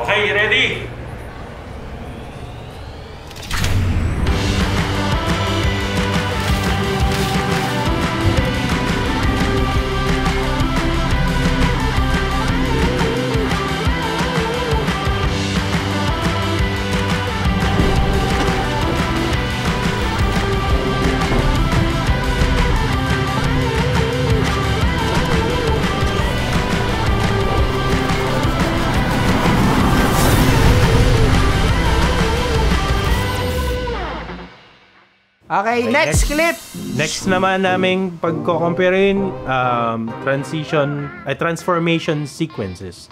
Okay, ready? Okay, next clip. Next naman naming pagko-comparein transformation sequences.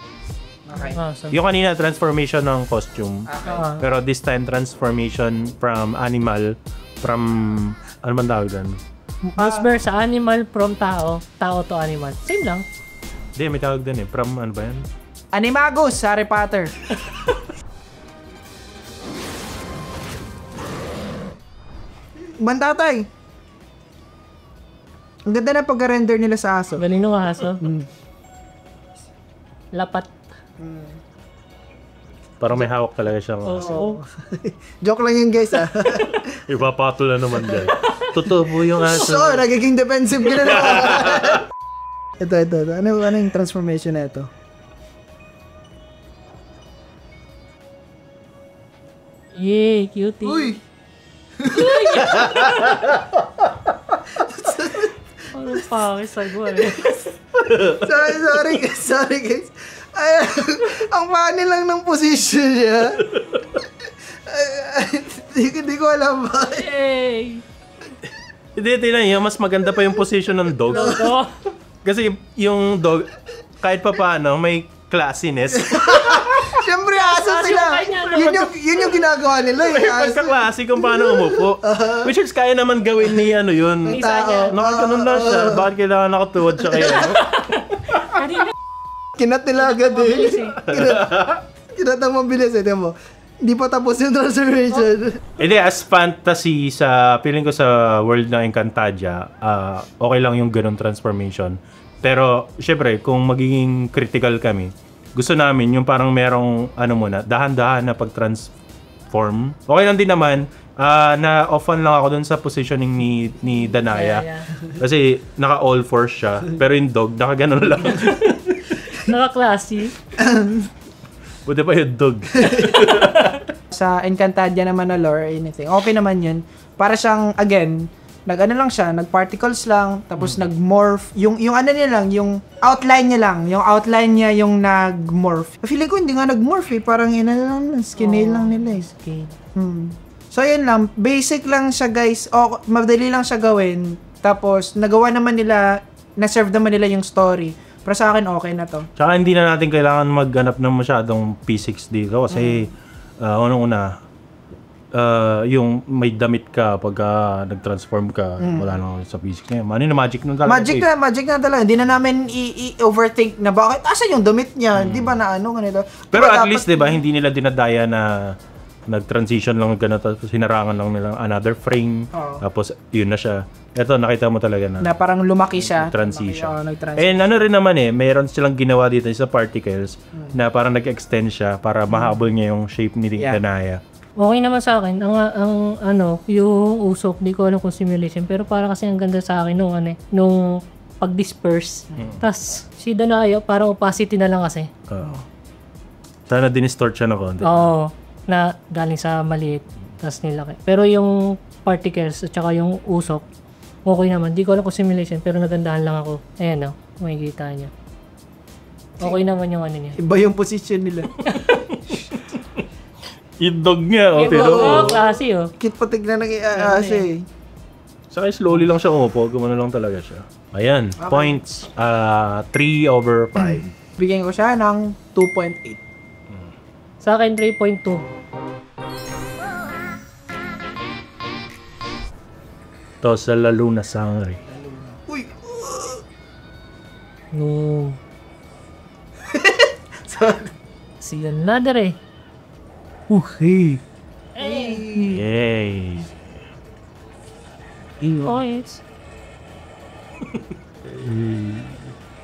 Okay. Yung kanina transformation ng costume. Okay. Pero this time transformation from animal ano man tawag doon? Vice versa, animal from tao, tao to animal. Same lang. Hindi, may tawag doon from ano ba yan? Animagus, Harry Potter. Bantatay. Ang ganda na pag-render nila sa aso. Galing nung aso. Lapat. Parang may hawak talaga siyang Oo. Joke lang yun, guys, ah. Ipapatol na naman dyan. Totoo po yung aso. So, nagiging defensive ka na naman. Ito. Ano yung transformation na ito? Yay, cutie. Uy! Ano pangis ako Sorry guys. Ay, ang funny lang ng position niya. Hindi ko alam ba. Yay! Hindi, tingnan niyo, mas maganda pa yung position ng dog. Kasi yung dog, kahit pa paano, may classiness. Siyempre, aso sila. Yun yung ginagawa nila. Pagkaklase kung paano umupo. Which is kaya naman gawin ni ano yun. Nakakanon lang siya. Bakit kailangan nakatuwad siya kaya? Kinat nila agad eh. Kinat ang mabilis eh. Mo. Hindi pa tapos yung transformation. Hindi, as fantasy feeling ko sa world ng Encantadia, okay lang yung ganun transformation. Pero, syempre, kung magiging critical kami, gusto namin yung parang merong dahan-dahan na pag-transform. Okay lang din naman na off-on lang ako dun sa positioning ni Danaya. Yeah. Kasi naka all fours siya, pero yung dog naka ganun lang. Naka-classy. Buti pa yung dog. Sa Encantadia naman na lore or anything, okay naman yun. Para siyang, again, nag-particles lang, tapos nag-morph. Yung ano niya lang, yung outline niya yung nag-morph. Feeling ko hindi nga nag-morph eh, parang skinale lang nila eh. Okay. So yun lang, basic lang siya guys, madali lang siya gawin. Tapos nagawa naman nila, na-serve naman nila yung story. Pero sa akin okay na to. Tsaka hindi na natin kailangan magganap ng masyadong P6 dito kasi unang-una, yung may damit ka pagka nag-transform ka, wala na sa physics na yun. Magic na talaga. Magic na talaga. Hindi na namin i-overthink na bakit asa yung damit niya, di ba na ganito. Pero diba, at least, di ba, hindi nila dinadaya na nag-transition lang ganito, tapos hinarangan lang nila another frame, tapos yun na siya. Ito, nakita mo talaga na parang lumaki siya. Transition. Nag-transition. And ano rin naman mayroon silang ginawa dito sa particles na parang nag-extend siya para mahabol niya yung shape ni Danaya. Okay naman sa akin. Yung usok, di ko alam kung simulation, pero para kasi ang ganda sa akin nung pag-disperse. Tas si Danaya, parang opacity na lang kasi. Sana dinistort siya na konti. Oo, na galing sa maliit, tas nilaki. Pero yung particles at saka yung usok, okay naman. Di ko alam kung simulation, pero nagandahan lang ako. Ayan makikita niya. Okay naman yung niya. Iba yung position nila. Yung dog niya, pero klase Cute pa tignan ng aso eh. Saka slowly lang siya umupo, gumano lang talaga siya. Ayan, okay. Points 3/5. Bigyan ko siya ng 2.8. Sa akin 3.2. To sa La Luna Sangre. Uy! No. Si another Hey! Hey! Yay! Oh, yes.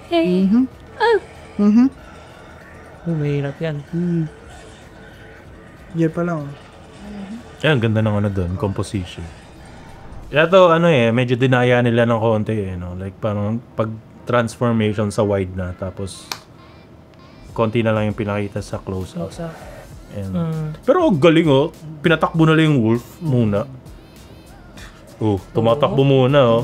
Hey! Oh, mahirap yan. Year pa lang. Ang ganda ng ano doon, composition. Ito, medyo dinaya nila ng konti, no? Like, parang pag transformation sa wide na, tapos konti na lang yung pinakita sa close-up. Pero galing, pinatakbo na lang yung wolf muna. Tumatakbo muna,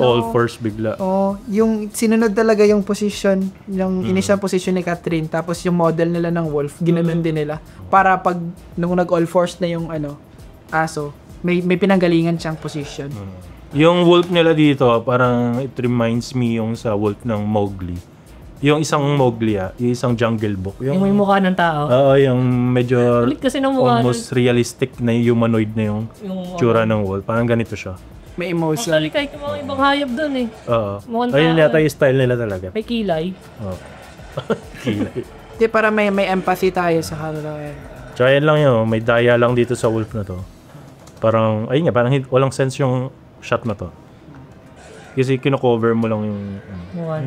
All first bigla. Yung sinunod talaga yung position, yung initial position ni Catherine, tapos yung model nila ng wolf, ginanon din nila. Para pag, nung nag-all force na yung aso, may pinanggalingan siyang position. Yung wolf nila dito, parang it reminds me yung sa wolf ng Mowgli. Yung isang Mowgli, yung isang Jungle Book. Yung may mukha ng tao. Oo, yung medyo Kulit kasi ng mukha almost realistic na humanoid na yung tsura ng wolf. Parang ganito siya. May emotion. Actually, kahit yung mga ibang hayop doon eh. Oo. Mukhang Ayun tao yata yung style nila talaga. May kilay. Oo. Kilay. Di, para may empathy tayo sa kanila. Tsaka yan lang yun, may daya lang dito sa wolf na to. Parang, ayun nga, parang walang sense yung shot na to. Kasi kino-cover mo lang yung... Mukha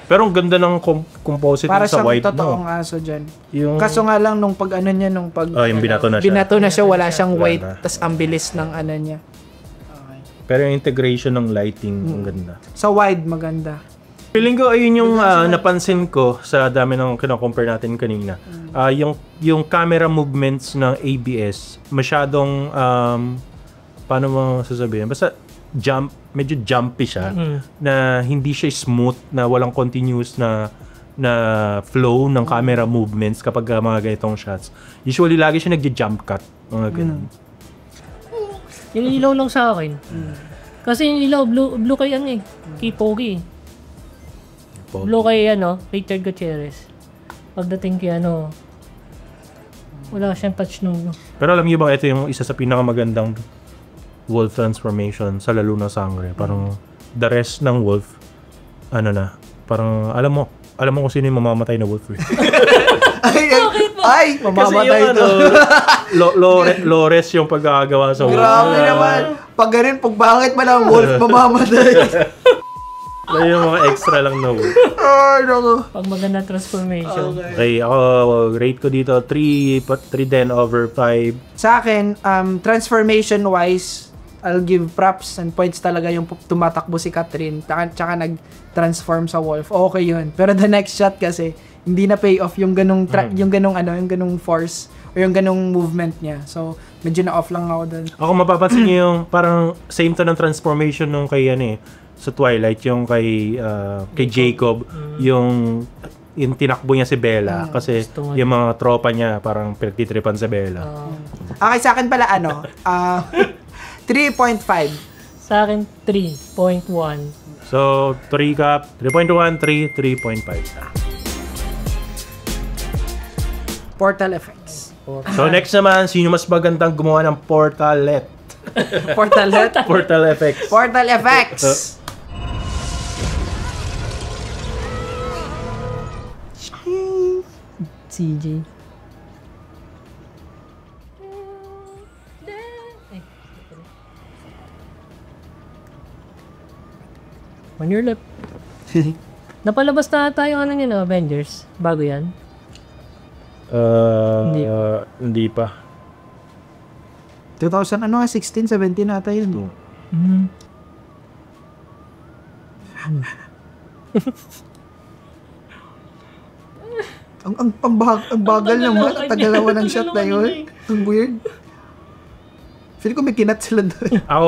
Pero ang ganda ng composite para sa siyang white, totoong aso dyan. Yung... Kaso nga lang, nung pag yung binato na siya. Binato na siya, wala siyang Wala white, na. tas ang bilis ng niya. Pero yung integration ng lighting, ang ganda. Sa wide, maganda. Feeling ko, ayun yung napansin ko sa dami ng kino-compare natin kanina. Yung camera movements ng ABS, masyadong, paano mo sasabihin? Basta, medyo jumpy siya, na hindi siya smooth, na walang continuous na flow ng camera movements kapag mga ganitong shots. Usually, lagi siya nag-jump cut. Mga ganun. Yung ilaw lang sa akin. Kasi yung ilaw, blue kay kay Pogi. Blue kay Richard Gutierrez. Pagdating kay wala siyang touch nung... Pero alam niyo ba, ito yung isa sa pinakamagandang wolf transformation sa Lalo na Sangre. Parang the rest ng wolf, parang alam mo kung sino yung mamamatay na wolf. Ay, mamamatay to. Lores yung paggagawa sa wolf. Grabe naman. Pag ganun, pag bakit man ang wolf mamamatay. Yung mga extra lang na wolf. Ay, naku. Pag maganda transformation. Okay, ako rate ko dito 3 din over 5. Sa akin, transformation-wise, I'll give props and points talaga yung tumatakbo si Catherine, tsaka nag-transform sa wolf. Okay yun. Pero the next shot kasi, hindi na pay off yung ganung yung ganung force o yung ganung movement niya. So, medyo na off lang ako doon. Ako mapapansin niyo yung parang same to ng transformation nung kay sa Twilight, yung kay Jacob, yung tinakbo niya si Bella kasi yung mga tropa niya parang pinagtitripan si Bella. Okay, sa akin pala 3.5. Sa akin, 3.1. So, 3 cap, 3.1, 3.5. Portal effects. So, next naman, sino mas magandang gumawa ng portalet? Portal effects. Portal effects. CJ. On your left. Napalabas na tayo Avengers. Bago yan. Hindi pa. 16, 17 ata yun. ang bagal naman. Tagalawa ng shot na yun. Ang weird. Feel ko may kinat sila doon. Ako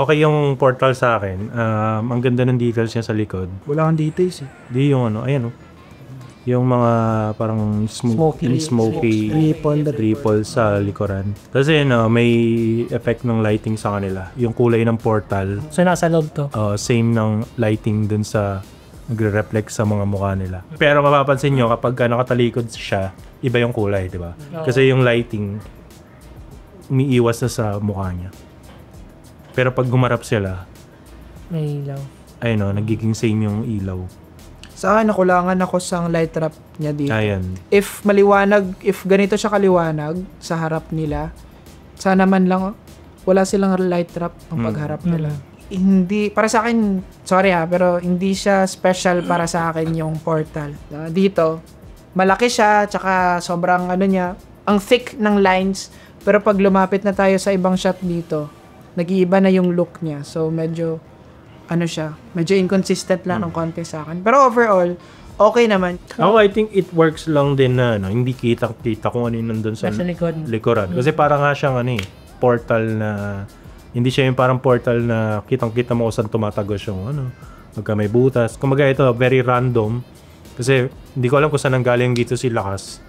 okay yung portal sa akin. Ang ganda ng details niya sa likod. Wala kang details eh. Di yung ayan yung mga parang smoky triple sa likuran. Kasi may effect ng lighting sa kanila. Yung kulay ng portal. So nasa loob to? Same ng lighting dun sa nagre-reflect sa mga mukha nila. Pero mapapansin nyo kapag nakatalikod siya, iba yung kulay, di ba? Kasi yung lighting umiiwas na sa mukha niya. Pero pag gumarap sila, may ilaw. Nagiging same yung ilaw. Sa akin, nakulangan ako sa light trap niya dito. Ayan. If ganito siya kaliwanag sa harap nila, sana man lang, wala silang light trap ang pagharap nila. Hindi, para sa akin, sorry pero hindi siya special para sa akin yung portal. Dito, malaki siya, tsaka sobrang ano niya, ang thick ng lines. Pero pag lumapit na tayo sa ibang shot dito, nag-iiba na yung look niya. So, medyo, ano siya, medyo inconsistent lang ng konti sa akin. Pero overall, okay naman. Ako, I think it works lang din na hindi kita kung ano yung nandun sa Nasa likod. likuran. Kasi parang nga siyang portal na, hindi siya yung parang portal na kitang-kita mo kung saan tumatagos yung pagka may butas. Kumaga ito, very random. Kasi hindi ko alam kung saan nanggaling dito si Lakas.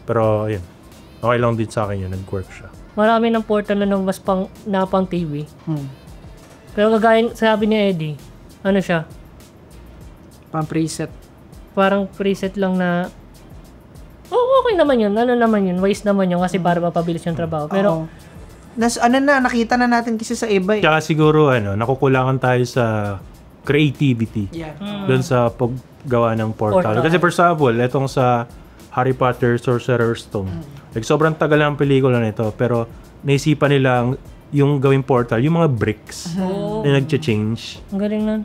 Pero, yun. Okay lang din sa akin yun. Nag-work siya. Marami ng portal na lumabas na pang TV. Pero kagaya, sabi ni Eddie, ano siya? Pang-preset. Parang preset lang na, okay naman yun. Ano naman yun? Wise naman yun kasi para mapabilis yung trabaho. Pero, Nakita na natin kasi sa iba. Tsaka siguro, nakukulangan tayo sa creativity. Yeah. Doon sa paggawa ng portal. Kasi for example, etong sa Harry Potter Sorcerer's Stone. Like, sobrang tagal ng pelikula nito. Pero, naisipan nila yung gawing portal, yung mga bricks na nag-change. ang galing nun.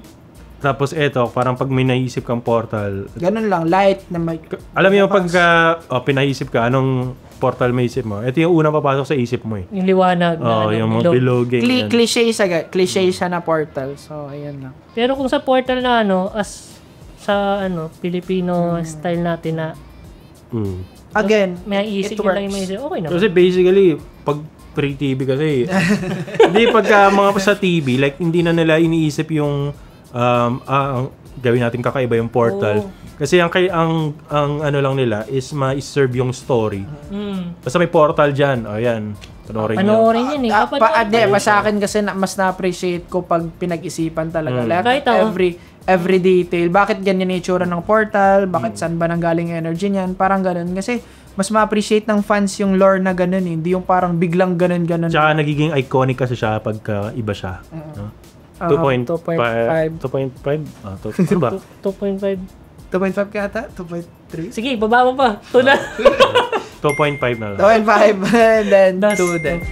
Tapos eto, parang pag may naisip kang portal, Ganun lang, light na may... alam mo yung pagka pinaisip ka, anong portal may isip mo? Ito yung unang papasok sa isip mo eh. Yung liwanag na Yung mga biloging. Cliché siya na portal. So, ayan lang. Pero kung sa portal na sa Filipino style natin na Again, may isip it yun lang yung works. may isip, okay naman. Kasi basically, pag free TV kasi, hindi pagka mga sa TV, like hindi na nila iniisip yung gawin natin kakaiba yung portal. Kasi ang ano lang nila is ma-serve yung story. Basta may portal dyan. O yan. Panoorin yun eh. Sa akin kasi mas na-appreciate ko pag pinag-isipan talaga. Like, Kahit ako. every detail. Bakit ganyan yung itsura ng portal? Bakit saan ba nanggaling yung energy niyan? Parang ganun. Kasi mas ma-appreciate ng fans yung lore na ganun eh. Hindi yung parang biglang ganun. Tsaka nagiging iconic kasi siya pagka iba siya. No? 2.5. 2.5? Ano ba? 2.5. 2.5 ka ata? 2.3? Sige, baba mo pa. Ito na. 2.5 na lang. 2.5 and then 2 din.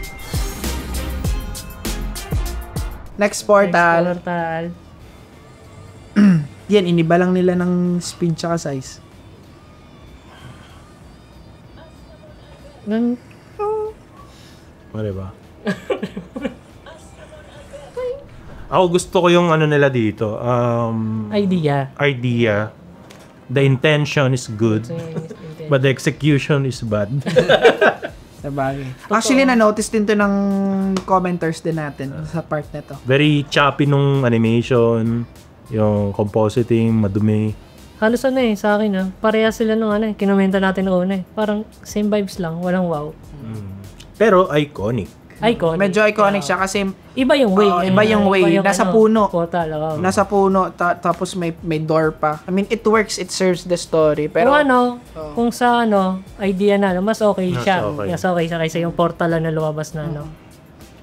Next portal. Yan, iniba lang nila ng speed tsaka size. Diba? Ako gusto ko yung nila dito. Idea. The intention is good, but the execution is bad. Sabagay. Actually, na-notice din to ng commenters din natin sa part na to. Very choppy nung animation, yung compositing, madumi. Halos sa akin pareha sila nung kinomenta natin noon Parang same vibes lang, walang wow. Pero iconic. Medyo iconic siya kasi Iba yung way. iba yung way. Nasa puno. Portal, Nasa puno, tapos may door pa. I mean, it works, it serves the story. Pero kung sa idea na mas okay siya. okay. Mas okay siya kaysa yung portal na lumabas na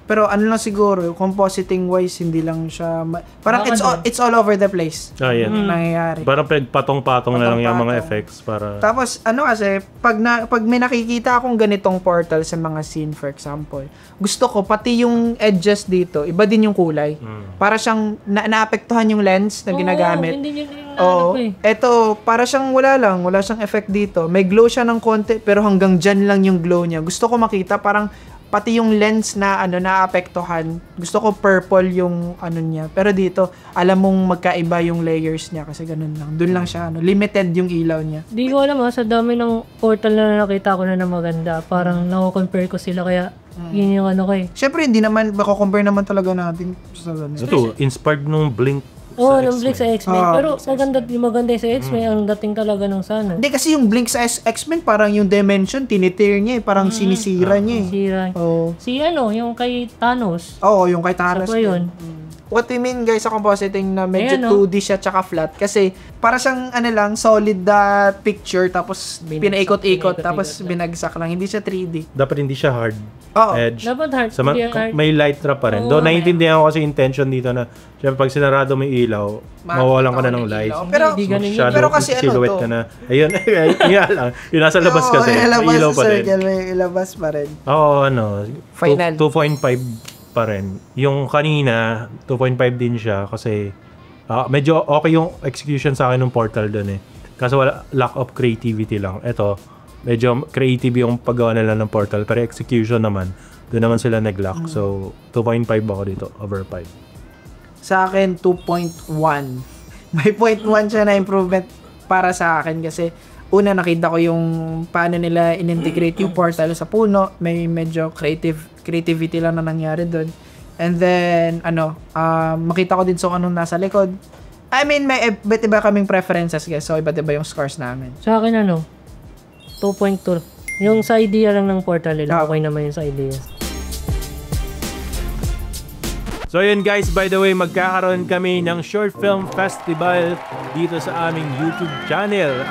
Pero lang siguro, compositing wise, hindi lang siya... parang it's all over the place. Yan. Nangyayari. Parang patong-patong na lang yung mga Patong-patong. effects para... Tapos, kasi, pag may nakikita akong ganitong portal sa mga scene, for example, gusto ko, pati yung edges dito, iba din yung kulay. Para siyang, naapektuhan yung lens na ginagamit. Hindi yun Oo. Eto, para siyang wala siyang effect dito. May glow siya ng konti, pero hanggang dyan lang yung glow niya. Gusto ko makita, parang, pati yung lens na naapektuhan. Gusto ko purple yung niya. Pero dito, alam mong magkaiba yung layers niya kasi ganun lang. Doon lang siya limited yung ilaw niya. Di ko alam sa dami ng portal na nakita ko na maganda. Parang nako-compare ko sila kaya yun yung Syempre hindi naman compare naman talaga natin sa ganun. Ito, inspired nung Blink nung Blink sa X-Men. Pero maganda yung sa X-Men ang dating talaga ng sana. Hindi kasi yung Blink sa X-Men parang yung dimension tinitear niya parang sinisira niya eh. Sira. Oo. Si yung kay Thanos. Oo, yung kay Thanos. Sa yun. What we mean guys sa compositing na medyo 2D siya tsaka flat kasi para siyang solid picture tapos pinaikot-ikot tapos binagsak lang. Hindi siya 3D. Dapat hindi siya hard edge. Dapat hard. May light trap pa rin. Doon naiintindihan ko kasi intention dito na syempre pag sinarado mo yung ilaw, mawawalan ka na ng light. Pero kasi silhouette ka na. Ayun, yan lang. Yung nasa labas kasi. May ilaw pa rin. May ilabas pa rin. Oo, Final. 2.5 pa rin. Yung kanina, 2.5 din siya kasi medyo okay yung execution sa akin ng portal doon eh. Kaso wala, lack of creativity lang. Ito, medyo creative yung paggawa nila ng portal, pero execution naman, doon naman sila nag-lack. So, 2.5 ako dito, over 5. Sa akin, 2.1. May 0.1 siya na improvement para sa akin kasi una nakita ko yung paano nila in-integrate yung portal sa puno. May medyo creativity lang na nangyari doon. And then, makita ko din so anong nasa likod. I mean, may iba't iba kaming preferences guys. So, iba't iba yung scores namin. Sa akin 2.2. Yung sa idea lang ng portal nila, okay naman yung sa idea. So yun guys, by the way, magkakaroon kami ng short film festival dito sa aming YouTube channel.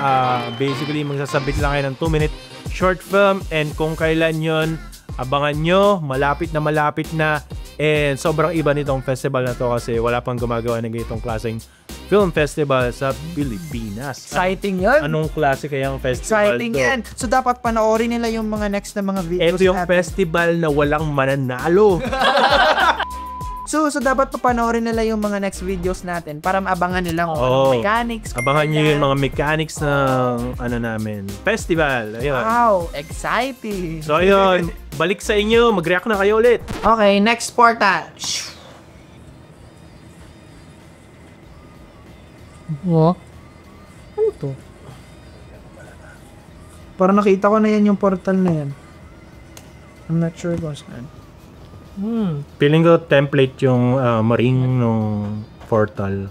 Basically, magsasabit lang kayo ng 2-minute short film and kung kailan yun, abangan nyo, malapit na. And sobrang iba nitong festival na to kasi wala pang gumagawa ng ganitong klaseng film festival sa Pilipinas. Exciting yun. Anong klase kayang festival Exciting to? yan. So, dapat panoorin nila yung mga next na mga videos. Ito yung festival na walang mananalo. So dapat papanoorin nila yung mga next videos natin para maabangan nila kung anong mechanics. Abangan nyo yung mga mechanics ng namin, festival. Ayun. Wow, exciting. So ayun, balik sa inyo, mag-react na kayo ulit. Okay, next portal. Ano to? Parang nakita ko na yan yung portal na yan. I'm not sure kung saan. Feeling ko template yung maring nung portal.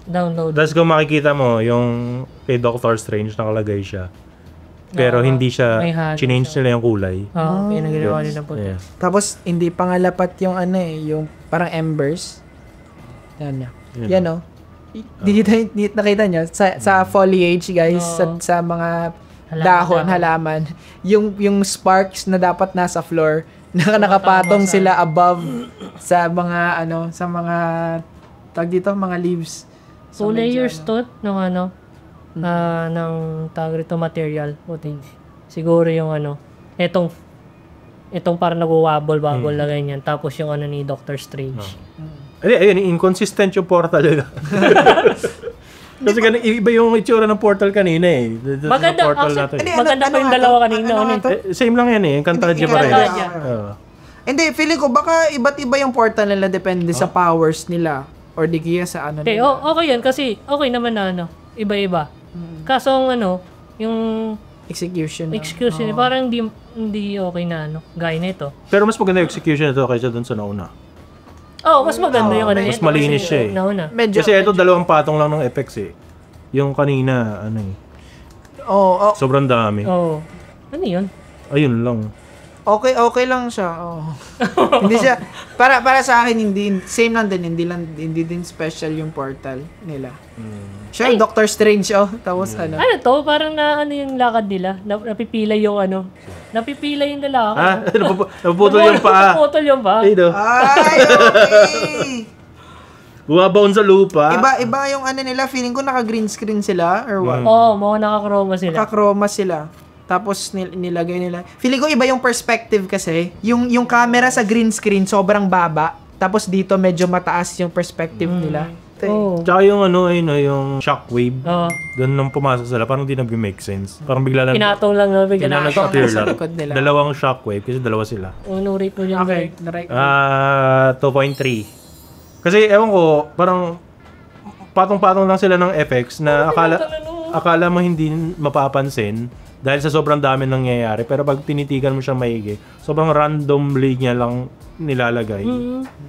Download. Tapos kung makikita mo, yung kay Doctor Strange nakalagay siya. Pero hindi siya, change nila yung kulay. Pinaginawa nila po. Yeah. Tapos, hindi pa nga lapat yung yung parang embers. Yan yan. Yan o. Nakita nyo? Sa foliage, guys, sa mga dahon, halaman, yung sparks na dapat nasa floor, nakapatong sila above sa mga tag dito, mga leaves. So, layers to ng ng tag rito material. Puting. Siguro yung itong parang nagwo-wobble na ganyan. Tapos yung ni Doctor Strange. Ayun, inconsistent yung portal nila. Kasi iba yung itsura ng portal kanina eh. Maganda, maganda pa yung dalawa kanina. Same lang yan eh, Encantadia pa rin. Hindi, feeling ko baka iba't iba yung portal nila depende sa powers nila or di kaya sa nila. Okay yan kasi okay naman na iba-iba. Kaso yung execution parang hindi okay na gaya nito. Pero mas maganda yung execution nito kaysa dun sa nauna. Mas maganda yung mas malinis siya eh. Kasi ito dalawang patong lang ng effects eh. Yung kanina, sobrang dami. Ano yun? Ayun lang. Okay lang siya. Hindi siya, para sa akin, same lang din, hindi din special yung portal nila. Siya, Doctor Strange, tapos Ano to? Parang yung lakad nila. Napipila yung napipila yung lalaki. Napuputol yung paa. Napuputol yung paa. Ay, okay! Bumabaon sa lupa. Iba yung nila, feeling ko naka-green screen sila, or what? Mga naka-chroma sila. Naka-chroma sila. Tapos nilagay nila. Feeling ko iba yung perspective kasi. Yung camera sa green screen sobrang baba. Tapos dito medyo mataas yung perspective nila. Tsaka yung yung shockwave. Doon nung pumasok sila, parang hindi nag-make sense. Parang bigla lang. Pinatong lang na bigla. Nag-appear lang. Dalawang shockwave kasi dalawa sila. Rate mo dyan. Okay. 2.3. Kasi ewan ko, parang patong-patong lang sila ng effects na akala mo hindi mapapansin. Dahil sa sobrang dami nangyayari. Pero pag tinitigan mo siya maigi, sobrang randomly niya lang nilalagay.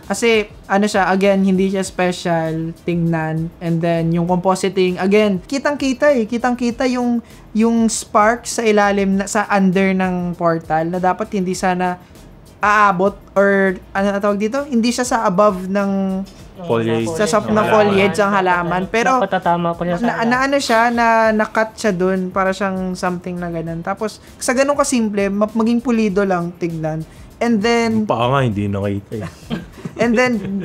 Kasi, siya, again, hindi siya special, tingnan. And then, yung compositing, again, kitang-kita Kitang-kita yung spark sa ilalim, sa under ng portal na dapat hindi sana aabot or, tawag dito? Hindi siya sa above ng foliage. Sa ng foliage ang halaman. Pero, patatama ko niya na-cut siya dun para siyang something na ganun. Tapos, sa ganun kasimple, maging pulido lang tignan. And then, baka nga hindi nakita eh. And then,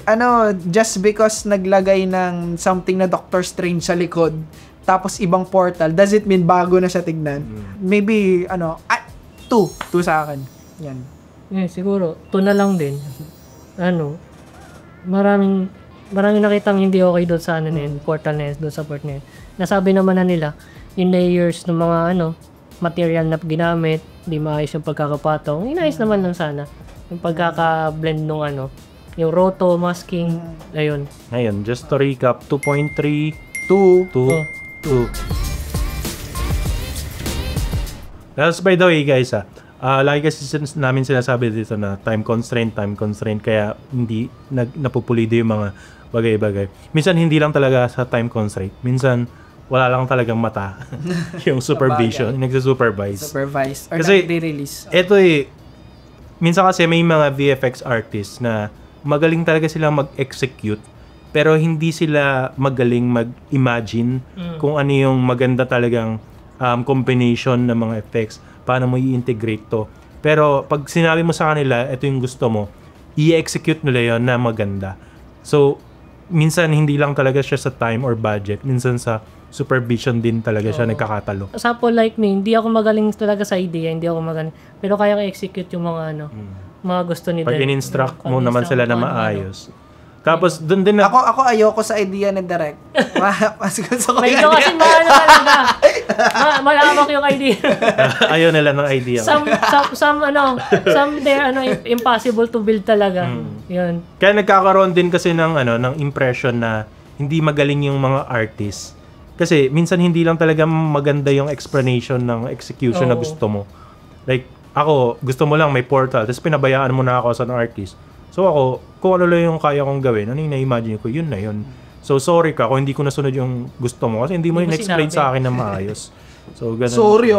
just because naglagay ng something na Doctor Strange sa likod, tapos ibang portal, does it mean bago na siya tignan? Maybe, 2 sa akin. Yan. Siguro, 2 na lang din. Maraming maraming nakitang hindi okay doon sa ano na yun, portal na yun, doon sa port na yun. Nasabi naman na nila, yung layers ng mga material na ginamit, di maayos yung pagkakapatong, inayos naman lang sana. Yung pagkaka-blend nung yung roto, masking, ayun. Ngayon, just to recap, 2.3, 2. 2. That's by the way, guys, lagi kasi namin sinasabi dito na time constraint, kaya hindi napupulido yung mga bagay-bagay. Minsan hindi lang talaga sa time constraint. Minsan wala lang talagang mata yung supervision, yung nagsusupervise. Supervised or Kasi nagre-release. Ito minsan kasi may mga VFX artists na magaling talaga sila mag-execute pero hindi sila magaling mag-imagine kung ano yung maganda talagang combination ng mga effects, paano mo i-integrate to. Pero pag sinabi mo sa kanila, ito yung gusto mo, i-execute nila yon na maganda. So, minsan hindi lang talaga siya sa time or budget, minsan sa supervision din talaga siya nagkakatalo. Sa po like me, hindi ako magaling talaga sa idea, hindi ako magaling. Pero kaya ko execute yung mga mga gusto ni Pag in-instruct mo naman sila na maayos. Tapos doon din na Ako ayoko sa idea ng direct. Mas gusto ko may yan. kasi talaga. Malawak yung idea. ayaw nila ng idea. Some there impossible to build talaga. Yun. Kaya nagkakaroon din kasi ng impression na hindi magaling yung mga artists. Kasi minsan hindi lang talaga maganda yung explanation ng execution na gusto mo. Like, ako, gusto mo lang may portal, tapos pinabayaan mo na ako sa artist. So ako, kung ano lang yung kaya kong gawin, ano yung na-imagine ko, yun na yun. So sorry ka kung hindi ko nasunod yung gusto mo kasi hindi mo in-explain sa akin na maayos. So, ganun. Sorry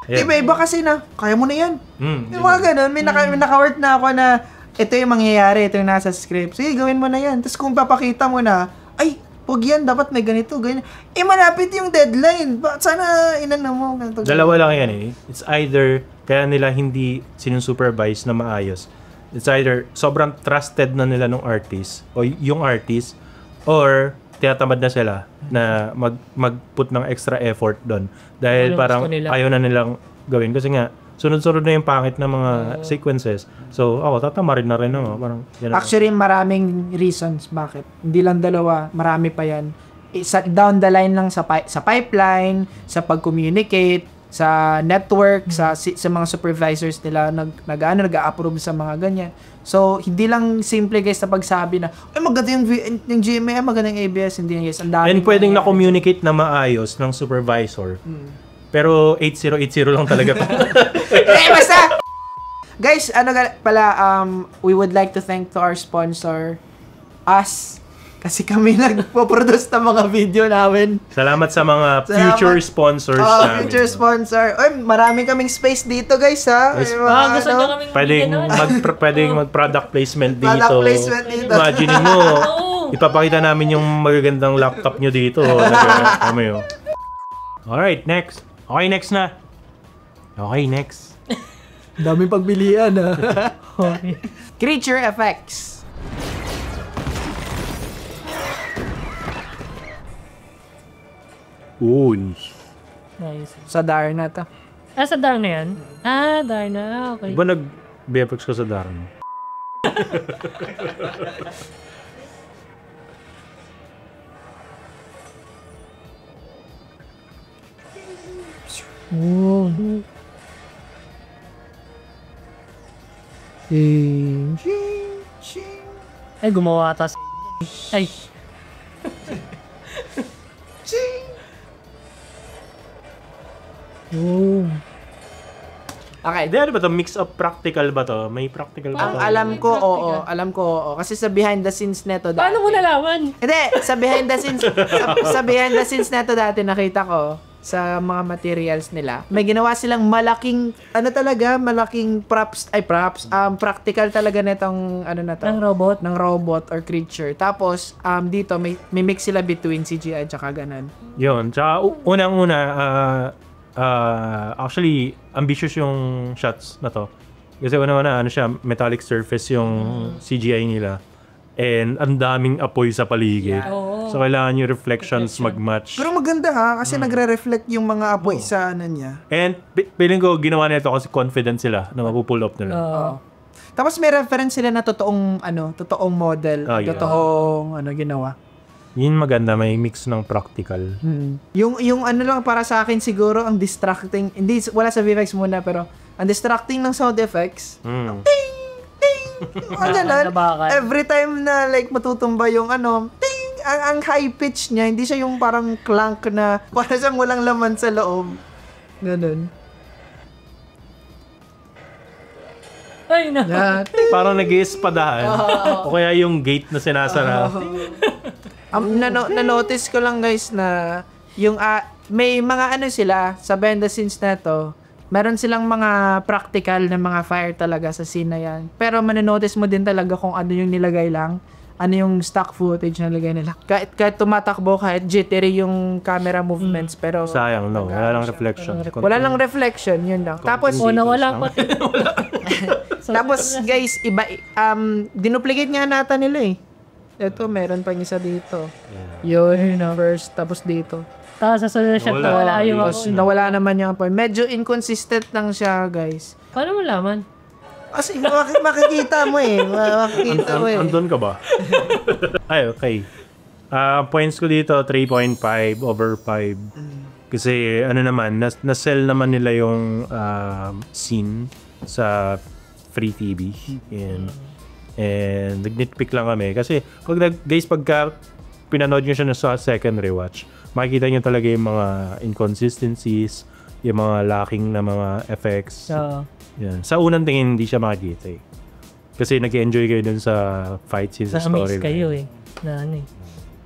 Ayan. Iba kasi na, kaya mo na yan. Yung mga ganun, may naka-word na ako na ito yung mangyayari, ito yung nasa script. Sige, gawin mo na yan. Tapos kung papakita mo na, ay, pag yan, dapat may ganito, ganyan. Malapit yung deadline. Sana inano mo. Ganito, Dalawa lang yan It's either kaya nila hindi sinusupervise na maayos. It's either sobrang trusted na nila ng artist o yung artist or tinatamad na sila na mag-put ng extra effort doon. Dahil parang ayaw na nilang gawin. Kasi nga, sunod-sunod na yung pangit na mga sequences. So, ako, tatama rin na rin. Parang, actually, maraming reasons bakit. Hindi lang dalawa, marami pa yan. Down the line lang sa pipeline, sa pag-communicate, sa network, sa mga supervisors nila, nag-approve sa mga ganyan. So, hindi lang simple guys na pagsabi na, ay maganda yung GMA, maganda yung ABS, hindi guys. Ang dami. And pwedeng na-communicate na maayos ng supervisor. Pero 8080 lang talaga to. Basta! Guys, we would like to thank to our sponsor, us. Kasi kami nagpo-produce ng mga video namin. Salamat sa mga future sponsors namin. Future sponsor. Marami kaming space dito, guys, ha? Yes. Gusto nyo kaming Pwedeng mag-product placement dito. Product placement dito. Imagine mo, ipapakita namin yung magagandang laptop nyo dito. Alright, next. Okay, next na. Okay, next. Daming pagbilian, ha? Creature effects. Nice. Sa Darna to. Sa Darna yan? Darna. Okay. Diba nag-BFX ko sa Darna? Ay, gumawa ata ay. Okay. Hindi, ano ba to? Mix of practical ba to? May practical ba to? Alam ko, oo. Kasi sa behind the scenes neto dati. Paano mo nalaman? Hindi, sa behind the scenes, sa behind the scenes neto dati nakita ko sa mga materials nila. May ginawa silang malaking, malaking props, practical talaga netong, ng robot or creature. Tapos, dito, may mix sila between CGI at saka ganun. Yun. Tsaka, unang-una, actually, ambitious yung shots na to. Kasi una-una, metallic surface yung CGI nila. And ang daming apoy sa paligid. So, kailangan yung reflections mag-match. Pero maganda kasi nagre-reflect yung mga apoy sa niya. And, feeling ko, ginawa nito kasi confident sila na mapupull up nila. Tapos may reference sila na totoong model, Oh, yeah. totoong ginawa. Yun maganda, may mix ng practical. Yung lang para sa akin siguro ang distracting, hindi wala sa VFX muna pero ang distracting ng sound effects. Every time na like matutumba yung ting, ang high pitch niya, hindi siya yung parang clank na para siyang walang laman sa loob. Ganun. Ay, na. Yeah. Parang nag-iispadahan. O kaya yung gate na sinasara. Na-notice ko lang guys na yung may mga sila sa behind the scenes na to, meron silang mga practical na mga fire talaga sa scene na yan. Pero maninotice mo din talaga kung ano yung nilagay lang, ano yung stock footage na nilagay nila. Kahit tumatakbo, kahit jittery yung camera movements, pero Sayang, no. Wala lang reflection. wala lang reflection, yun lang. Tapos, Nawala pa. tapos guys, iba, dinuplicate nga nata nila eh. Ito, meron pang isa dito. Yun, first, tapos dito. Tapos sa sunod shot, nawala yung Tapos nawala naman yung point. Medyo inconsistent lang siya, guys. Paano mo laman? Kasi makikita mo eh. Makikita mo eh. Andun ka ba? Ay, okay. Points ko dito, 3.5 over 5. Kasi naman, na-sell naman nila yung scene sa free TV. And nag-nitpick lang kami. Kasi, pagka pinanood nyo siya sa second rewatch, makikita nyo talaga yung mga inconsistencies, yung mga lacking na mga effects. Yan. Sa unang tingin, hindi siya makikita eh. Kasi nag-enjoy kayo dun sa fight scenes, sa story. Na-amaze kayo eh. Na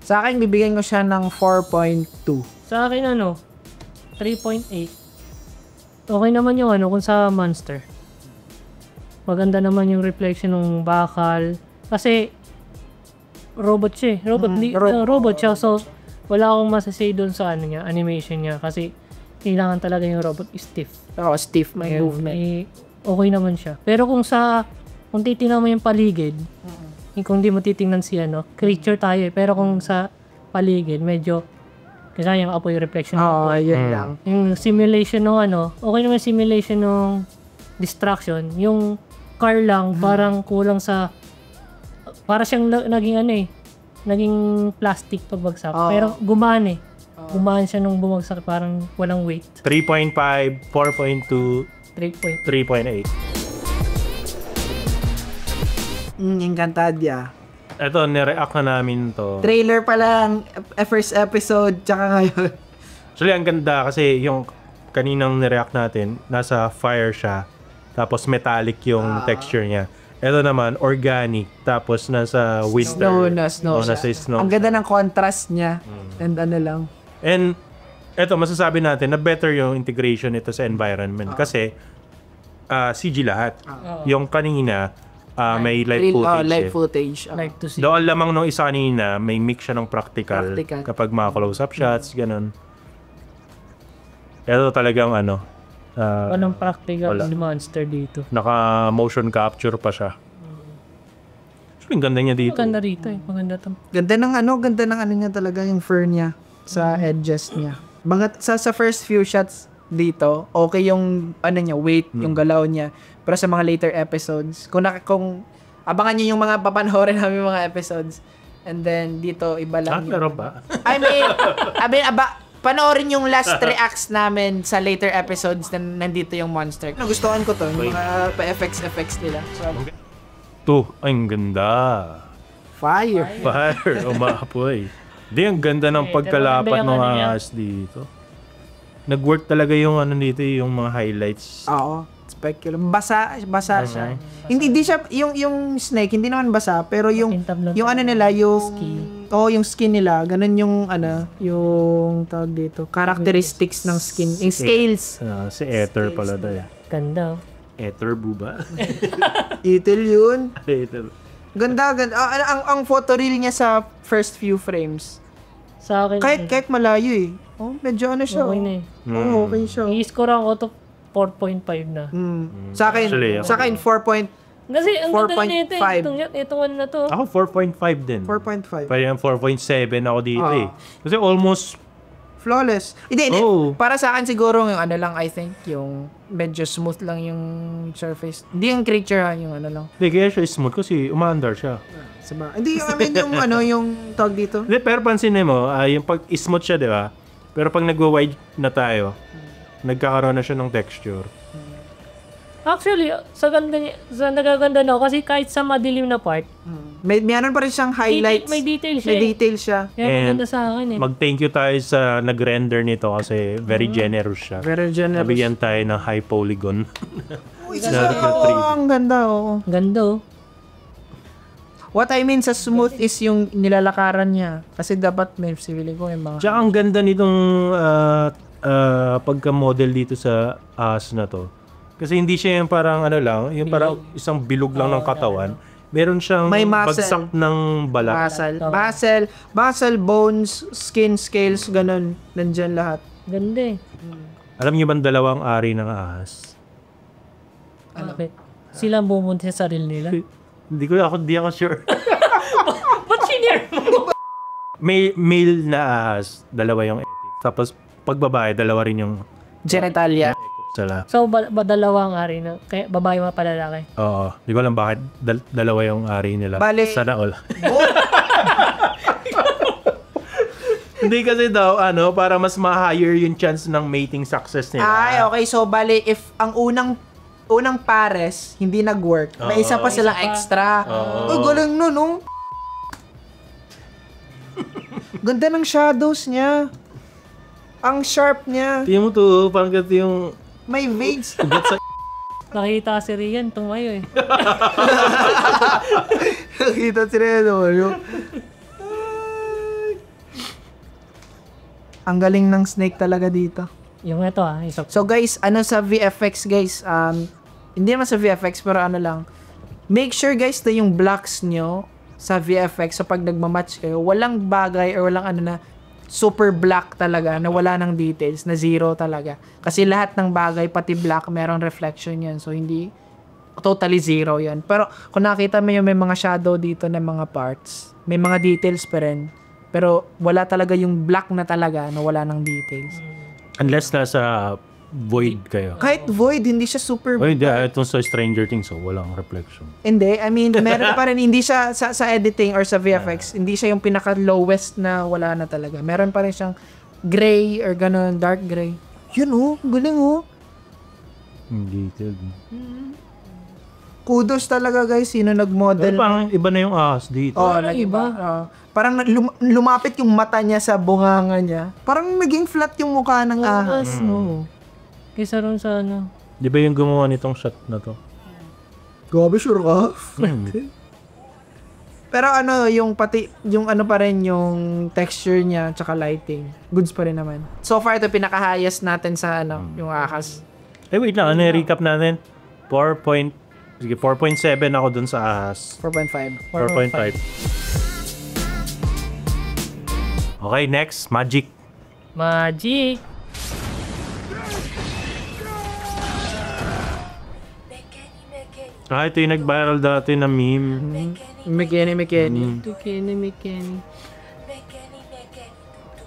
Sa akin, bibigyan ko siya ng 4.2. Sa akin 3.8. Okay naman yung kung sa Monster. Maganda naman yung reflection ng bakal. Kasi, robot siya eh. Robot siya. So, wala akong masasay doon sa niya, animation niya. Kasi, kailangan talaga yung robot stiff. Stiff may movement. Okay naman siya. Pero kung titingnan mo yung paligid, kung di mo titingnan si creature tayo eh. Pero kung sa paligid, medyo, kasi yung apoy reflection. Yun lang. Yung simulation ng okay naman yung simulation ng distraction. Yung car lang, parang kulang sa, para siyang naging plastic pagbagsak. Pero gumaan eh. Gumaan siya nung bumagsak, parang walang weight. 3.5, 4.2, 3.8. Encantadia. Ito, nireact na namin to. Trailer pa lang, first episode, tsaka ngayon. Actually, ang ganda kasi yung kaninang nireact natin, nasa fire siya, tapos metallic yung texture niya. Ito naman, organic, tapos nasa winter. Snow. Nasa snow. Ang ganda ng contrast niya. And lang. And, eto, masasabi natin na better yung integration nito sa environment. Kasi, CG lahat. Yung kanina, may live footage. Live footage. Like to see. Doon lamang nung isa kanina, may mix siya ng practical. Kapag mga close-up shots, ganun. Ito talagang Walang practical wala. ni Monster dito. Naka-motion capture pa siya. Actually, ang ganda niya dito. Maganda rito eh. Maganda to. Ganda ng niya talaga, yung fur niya sa edges niya. Sa first few shots dito, okay yung niya, weight, yung galaw niya. Pero sa mga later episodes, kung abangan niyo yung mga papanoorin namin mga episodes, and then dito iba lang. Meron ba? I mean, panoorin yung last reacts namin sa later episodes na nandito yung monster. Nagustuhan ko to, yung mga pa-effects nila. So, Ay, ang ganda. Fire. Umaapoy. Di, ang ganda ng pagkalapat ng ahas dito. Nag-work talaga yung dito, yung mga highlights. Oo. Speculum. Basa siya. Hindi siya, yung snake, hindi naman basa, pero yung nila, yung skin nila, ganun yung yung tawag dito, characteristics ng skin, yung scales. Si Ether pala tayo. Ganda. Ether buba. Itil yun. Ether. Ganda. Ang photoreal niya sa first few frames. Sa akin, Kahit malayo eh. Medyo siya. okay na eh. Okay siya. I-score ako to 4.5 na. Sa akin, Actually, 4.5. Kasi ang ganda nito 4.5. itong na to. Ako 4.5 din. 4.5. Parang 4.7 ako dito eh. Kasi almost Flawless. Hindi. Oh. Para sa akin siguro yung ano lang, I think, yung medyo smooth lang yung surface. Hindi yung creature ha, yung ano lang. Hindi, kaya siya smooth kasi umaandar siya. Hindi, I mean yung ano, yung tawag dito. Hindi, pero pansinin mo, yung pag smooth siya, di ba? Pero pag nagwa-wide na tayo, nagkakaroon na siya ng texture. Actually, sa nagaganda na ako kasi kahit sa madilim na part, Meron pa rin siyang highlights. may detail siya. May detail siya. Kaya maganda sa akin eh. Mag-thank you tayo sa nag-render nito kasi very generous siya. Very generous. Nabigyan tayo ng high polygon. Ang ganda, oo. Ganda oh. What I mean sa smooth is yung nilalakaran niya. Kasi dapat may feeling ko may mga... Tsaka ang ganda nitong pagka-model dito sa ahas na to. Kasi hindi siya yung parang ano lang, yung parang isang bilog lang ng katawan. Meron siyang May muscle. bagsak ng balat. Muscle, bones, skin, scales, ganun. Nandyan lahat. Ganda eh. Alam niyo ba dalawang ari ng ahas? Bakit? Sila ang bumunti sa sarili nila. Hindi ako sure. Ba't sinare mo? May male na ahas, dalawa yung tapos pag babae, dalawa rin yung Genitalia. sala. So, dalawang ari na. Kaya babae mga palalaki. Oo. Di ko alam bakit dalawa yung ari nila. Bale- Sana all. Hindi kasi daw, para mas ma-higher yung chance ng mating success nila. Ay, okay. So, bali, if ang unang pares, hindi nag-work, may isa pa silang extra. Uy, galing nun, no? Ganda ng shadows niya. Ang sharp niya. Tingnan mo to, parang ganito yung May veins. ugat sa Nakita si Rian, tumayo eh. Nakita si Reno. Ang galing ng snake talaga dito. Yung ito isa. So guys, sa VFX guys, hindi naman sa VFX pero ano lang, make sure guys na yung blocks nyo sa VFX, so pag nagmamatch kayo, walang bagay or walang na super black talaga, na wala ng details, na zero talaga. Kasi lahat ng bagay, pati black, merong reflection yan. So hindi totally zero yan. Pero kung nakita mo yung may mga shadow dito na mga parts, may mga details pa rin. Pero wala talaga yung black na talaga na wala ng details. unless nasa void kayo. Kahit void, hindi siya super... Oh, hindi. Itong sa Stranger Things, walang reflection. Hindi, I mean, meron pa rin, hindi siya sa editing or sa VFX, hindi siya yung pinaka-lowest na wala na talaga. Meron pa rin siyang gray or gano'n, dark gray. Yun galing Detailed. Kudos talaga guys, sino nag-model. Pero parang iba na yung ahas dito. Nag-iba. Parang lumapit yung mata niya sa bunganga niya. Parang naging flat yung mukha ng ahas. No. Kaysa ron sa Di ba yung gumawa nitong shot na to? Grabe, sure ka? Pero yung pati, yung pa rin, yung texture niya, tsaka lighting, goods pa rin naman. So far, ito pinaka-highest natin sa yung ahas. Wait lang. recap natin? 4.7 ako dun sa ahas. 4.5. 4.5. Okay, next. Magic. Magic. Ito yung nag-viral dati na meme. Mekeni. Mekeni.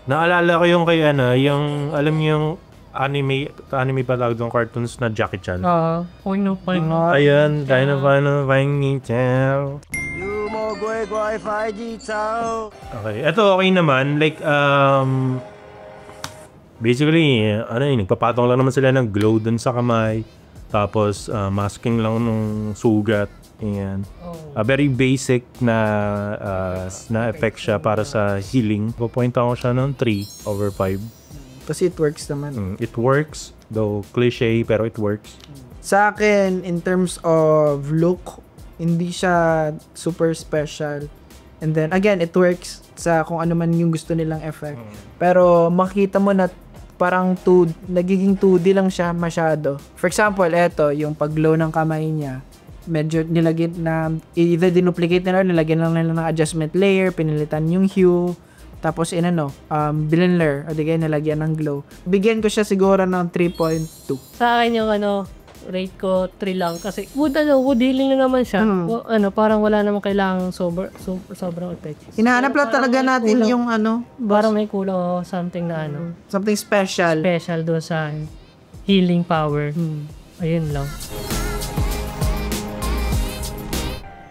Naalala ko yung kay yung, alam niyo yung anime pa tawag doon, cartoons na Jackie Chan. Ayan, tayo na finding tell. Okay, ito okay naman. Like, basically, nagpapatong lang naman sila ng glow dun sa kamay. Tapos, masking lang ng sugat. Ayan. Very basic na effect siya para sa healing. Pupoint ako siya ng 3/5. Kasi it works naman. It works, though cliche, pero it works. Sa akin, in terms of look, hindi siya super special. And then, again, it works sa kung ano man yung gusto nilang effect. Pero, makita mo na parang nagiging 2D lang siya masyado. For example, eto, yung pag-glow ng kamay niya, medyo nilagyan na, either dinuplicate nila or nilagyan lang nila ng adjustment layer, pinilitan yung hue, tapos blender, o di kaya nilagyan ng glow. Bigyan ko siya siguro ng 3.2. Sa akin yung rate ko 3 lang kasi wood healing na naman siya. Parang wala namang kailangang sobrang effect. Hinahanap lang talaga natin yung Parang may kulang o something na something special. Special doon sa healing power. Ayun lang.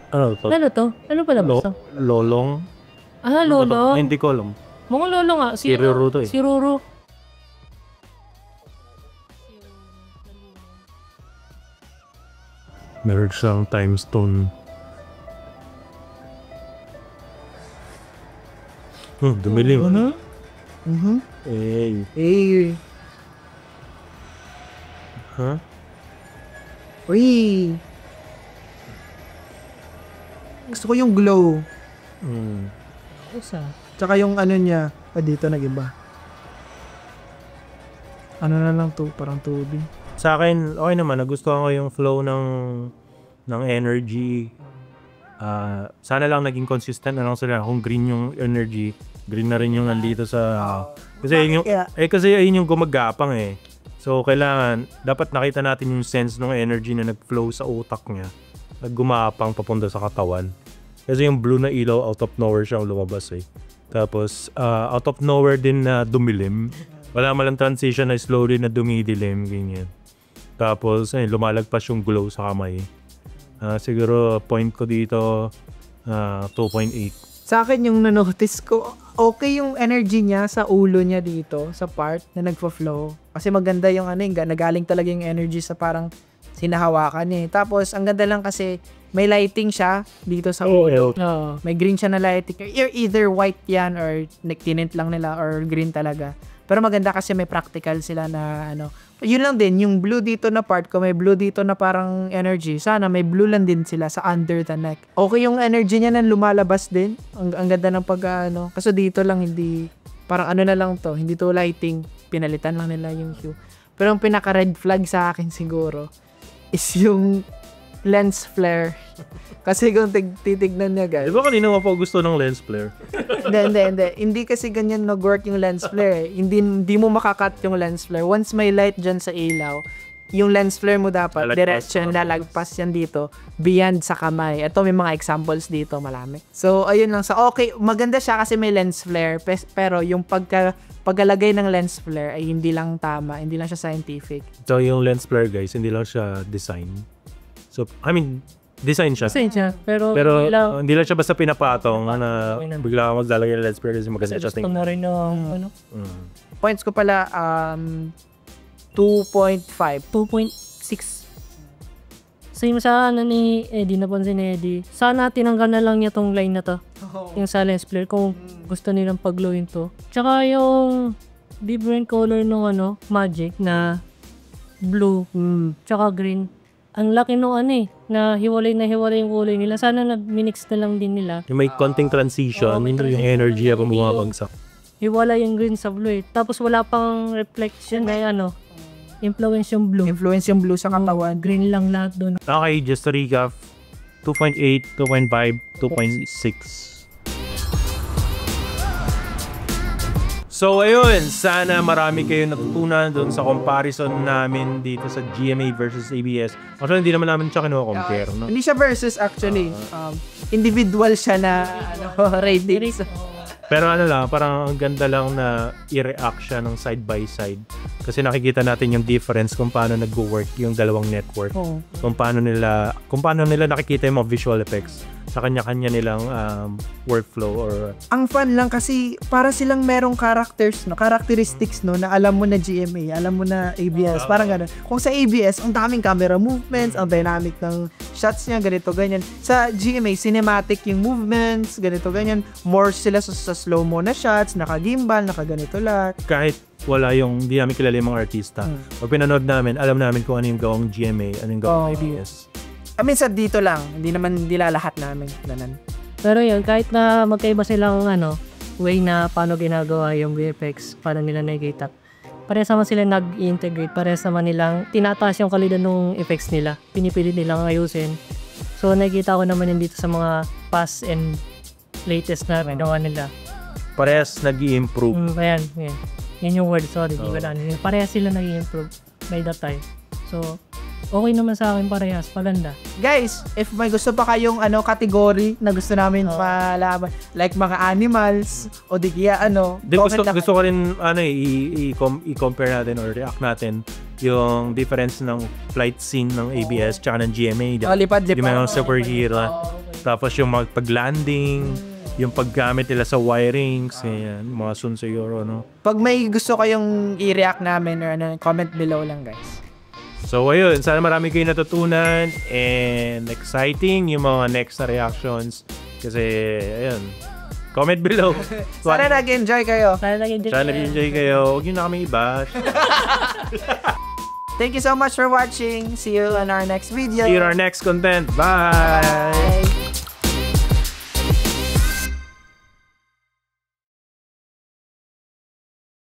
Ano to? Ano to? Ano pala ba to? Lolong? Lolo. Ay, hindi ko alam. Mga lolo nga. Si Ruru to eh. Si Ruru. Meron siyang time stone. Dumilim. Eh. Huh? Uy. Gusto ko yung glow. Isa. Tsaka yung niya. Dito nag-iba. Ano na lang to? Parang tubig. Sa akin, okay naman. Nagustuhan ko yung flow ng energy. Sana lang naging consistent na lang sila. Kung green yung energy, green na rin yung nandito sa... Kasi ayun yung gumagapang eh. So, dapat nakita natin yung sense ng energy na nag-flow sa utak niya. Naggumapang papunta sa katawan. Kasi yung blue na ilaw, out of nowhere siyang lumabas eh. Tapos, out of nowhere din na dumilim. Wala malang transition na slowly na dumidilim, ganyan. Tapos, lumalagpas yung glow sa kamay. Siguro, point ko dito, 2.8. Sa akin, yung nanotice ko, okay yung energy niya sa ulo niya dito, sa part na nagpa-flow. Kasi maganda yung nagaling talaga yung energy sa parang sinahawakan niya. Tapos, ang ganda lang kasi may lighting siya dito sa ulo. May green siya na lighting. Either white yan or tinint lang nila or green talaga. Pero maganda kasi may practical sila na Yun lang din, yung blue dito na part ko, may blue dito na parang energy. Sana may blue lang din sila sa under the neck. Okay yung energy niya na lumalabas din. Ang ganda ng Kasi dito lang hindi, parang na lang to. Hindi to lighting. Pinalitan lang nila yung hue. Pero ang pinaka red flag sa akin siguro is yung lens flare. Kasi kung titignan niya guys. Di ba kanina mo pa gusto ng lens flare? Hindi. Hindi kasi ganyan nag-work yung lens flare. Hindi mo makakat yung lens flare. Once may light dyan sa ilaw, yung lens flare mo dapat diretso yan, lalagpas yan dito beyond sa kamay. Ito may mga examples dito, malami. So, ayun lang. So, okay, maganda siya kasi may lens flare. Pero yung pagkalagay ng lens flare ay hindi lang tama. Hindi lang siya scientific. So, yung lens flare guys, hindi lang siya design. So, design siya. Pero hindi lang siya basta pinapatong na bigla kang maglalagay ng lens flare kasi maganda siya. Gusto na rin ng Points ko pala, 2.5. 2.6. Same sa ni Eddie, napansin ni Eddie. Sana tinanggal na lang niya tong line na to. Yung sa lens flare kung gusto nilang pag-glowin to. Tsaka yung different color ng magic na blue, tsaka green. Ang laki nung na hiwalay yung kulay nila. Sana minix na lang din nila. Yung may konting transition, yung energy ako bumabagsak. Hiwalay yung green sa blue eh. Tapos wala pang reflection na influence yung blue. Influence yung blue sa katawan. Green lang lahat doon. Okay, just to recap. 2.8, 2.5, 2.6. So ayun, sana marami kayo natutunan doon sa comparison namin dito sa GMA versus ABS. Actually, hindi naman namin siya kinuha-compare, no? Hindi siya versus actually. Individual siya na ratings. Pero parang ang ganda lang na i-react siya ng side by side. Kasi nakikita natin yung difference kung paano nag-work yung dalawang network. Kung paano nila nakikita yung mga visual effects sa kanya-kanya nilang workflow or... Ang fun lang kasi para silang merong characteristics na alam mo na GMA, alam mo na ABS, parang gano'n. Kung sa ABS, ang daming camera movements, ang dynamic ng shots niya, ganito, ganyan. Sa GMA, cinematic yung movements, ganito, ganyan. More sila sa slow-mo na shots, naka-gimbal, naka-ganito lahat. Kahit hindi namin kilala yung mga artista. Pag pinanood namin, alam namin kung ano yung gawang GMA, ano yung gawang ABS. Minsan dito lang, hindi naman lahat namin ganun. Pero yun, kahit na magkaiba silang way na paano ginagawa yung VFX, paano nila nakikita. Parehas naman sila nag-integrate, parehas naman nilang tinataas yung kalidad ng effects nila. Pinipilit nilang ayusin. So nakikita ko naman yun dito sa mga past and latest na ginawa nila. Parehas nag-i-improve. Ayan. Yan yung word, sorry. Parehas sila nag-i-improve by that time. So, Okay naman sa akin parehas, paganda. Guys, if may gusto pa kayong category na gusto namin malaman, like mga animals o di kaya Gusto ko rin i-compare natin or react natin yung difference ng flight scene ng ABS tsaka ng GMA. Lipad-lipad. Di ba yung superhero. Tapos yung pag-landing, yung paggamit nila sa wirings, yan, mga Sun siguro, no? Pag may gusto kayong i-react namin or comment below lang, guys. So, ayun. Sana marami kayo natutunan and exciting yung mga next na reactions. Kasi, ayun. Comment below. Sana nag-enjoy kayo. Sana nag-enjoy kayo. Huwag nyo na kami i-bash. Thank you so much for watching. See you in our next video. See you in our next content. Bye! Bye.